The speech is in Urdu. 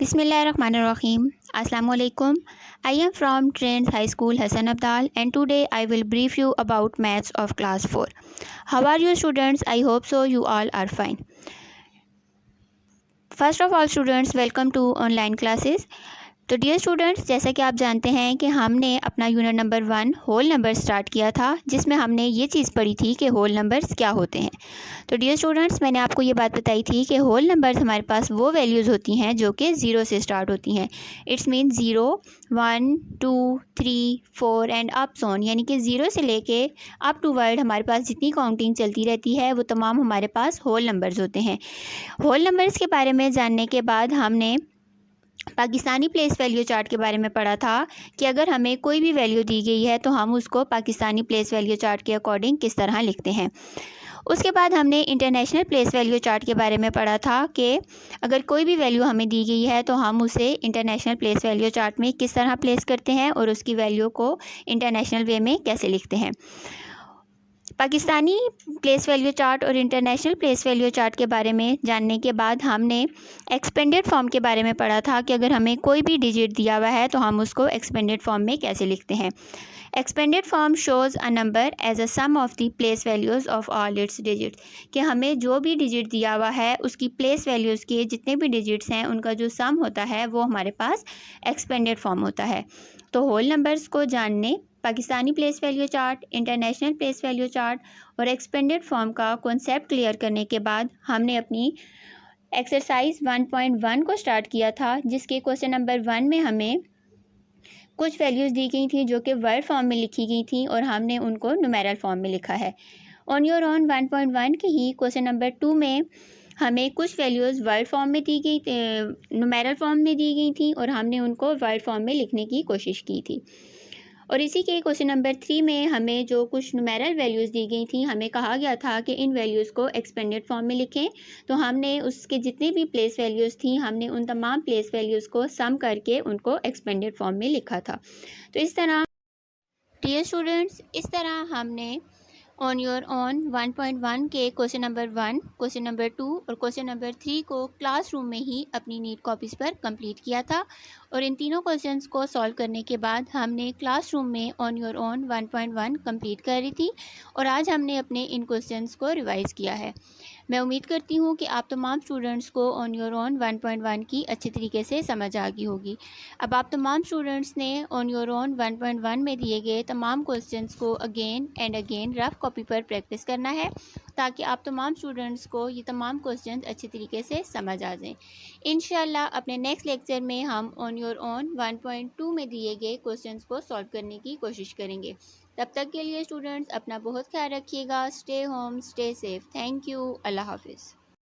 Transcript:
Bismillahirrahmanirrahim. Assalamu alaikum. I am from Trends High School Hassan Abdal and today I will brief you about maths of class 4. How are you students? I hope so you all are fine. First of all students, welcome to online classes. تو ڈیئر اسٹوڈنٹس، جیسا کہ آپ جانتے ہیں کہ ہم نے اپنا unit number 1 whole number start کیا تھا، جس میں ہم نے یہ چیز پڑھی تھی کہ ہول نمبرز کیا ہوتے ہیں. تو ڈیئر اسٹوڈنٹس، میں نے آپ کو یہ بات بتائی تھی کہ ہول نمبرز ہمارے پاس وہ ویلیوز ہوتی ہیں جو کہ 0 سے سٹارٹ ہوتی ہیں. اٹس مین 0 1 2 3 4 اینڈ اپ سون، یعنی کہ 0 سے لے کے اپ ٹو ورڈ ہمارے پاس جتنی کاؤنٹنگ چلتی رہتی ہے وہ تمام ہمارے پاس ہول نمبرز ہوتے ہیں. ہول نمبرز کے بارے میں جاننے کے بعد ہم نے پاکستانی پلیس ویلیو چارٹ کے بارے میں پڑھا تھا کہ اگر ہمیں کوئی بھی ویلیو دی گئی ہے تو ہم اس کو پاکستانی پلیس ویلیو چارٹ کے اکارڈنگ کس طرح لکھتے ہیں. اس کے بعد ہم نے انٹرنیشنل پلیس ویلیو چارٹ کے بارے میں پڑھا تھا کہ اگر کوئی بھی ویلیو ہمیں دی گئی ہے تو ہم اسے انٹرنیشنل پلیس ویلیو چارٹ میں کس طرح پلیس کرتے ہیں اور اس کی ویلیو کو انٹرنیشنل وے میں کیسے لکھتے ہیں. پاکستانی پلیس ویلیو چارٹ اور انٹرنیشنل پلیس ویلیو چارٹ کے بارے میں جاننے کے بعد ہم نے ایکسپینڈڈ فارم کے بارے میں پڑھا تھا کہ اگر ہمیں کوئی بھی ڈیجٹ دیا ہوا ہے تو ہم اس کو ایکسپینڈڈ فارم میں کیسے لکھتے ہیں. Expanded form shows a number as a sum of the place values of all its digit, کہ ہمیں جو بھی ڈیجٹ دیا ہوا ہے اس کی پلیس ویلیوز کے جتنے بھی ڈیجٹس ہیں ان کا جو سم ہوتا ہے وہ ہمارے پاس ایکسپینڈڈ فارم ہوتا ہے. تو ہول نمبرز کو جاننے، Pakistani place value chart, international place value chart اور ایکسپینڈڈ فارم کا کانسیپٹ کلیئر کرنے کے بعد ہم نے اپنی ایکسرسائز 1.1 کو سٹارٹ کیا تھا، جس کے کوسچن نمبر 1 میں ہمیں کچھ ویلیوز دی گئی تھیں جو کہ ورڈ فارم میں لکھی گئی تھیں اور ہم نے ان کو نومیرل فارم میں لکھا ہے. آن یور اون 1.1 کے ہی کوسچن نمبر 2 میں ہمیں کچھ ویلیوز ورڈ فارم میں دی گئی، نومیرل فارم میں دی گئی تھیں اور ہم نے ان کو ورڈ فارم میں لکھنے کی کوشش کی تھی. اور اسی کے کوسچن نمبر 3 میں ہمیں جو کچھ نومیرل ویلیوز دی گئی تھیں ہمیں کہا گیا تھا کہ ان ویلیوز کو ایکسپینڈڈ فارم میں لکھیں. تو ہم نے اس کے جتنے بھی پلیس ویلیوز تھیں ہم نے ان تمام پلیس ویلیوز کو سم کر کے ان کو ایکسپینڈڈ فارم میں لکھا تھا. تو اس طرح ڈیئر اسٹوڈنٹس، اس طرح ہم نے آن یور اون 1.1 کے کوسچن نمبر 1، کوسچن نمبر 2 اور کوسچن نمبر 3 کو کلاس روم میں ہی اپنی نیٹ کاپیز پر کمپلیٹ کیا تھا. اور ان تینوں کوسچنس کو سالو کرنے کے بعد ہم نے کلاس روم میں آن یور اون 1.1 کمپلیٹ کر رہی تھی اور آج ہم نے اپنے ان کوسچنس کو ریوائز کیا ہے. میں امید کرتی ہوں کہ آپ تمام اسٹوڈنٹس کو آن یور اون 1.1 کی اچھی طریقے سے سمجھ آ گئی ہوگی. اب آپ تمام اسٹوڈنٹس نے آن یور اون 1.1 میں دیے گئے تمام کوسچنس کو again and again rough copy per practice کرنا ہے تاکہ آپ تمام اسٹوڈنٹس کو یہ تمام کوسچنس اچھی طریقے سے سمجھ آ جائیں. انشاءاللہ اپنے نیکسٹ لیکچر میں ہم آن یور اون 1.2 میں دیے گئے کوسچنس کو سالو کرنے کی کوشش کریں گے. تب تک کے لیے اسٹوڈنٹس اپنا بہت خیال رکھیے گا. Stay home, stay safe. Thank you. اللہ حافظ.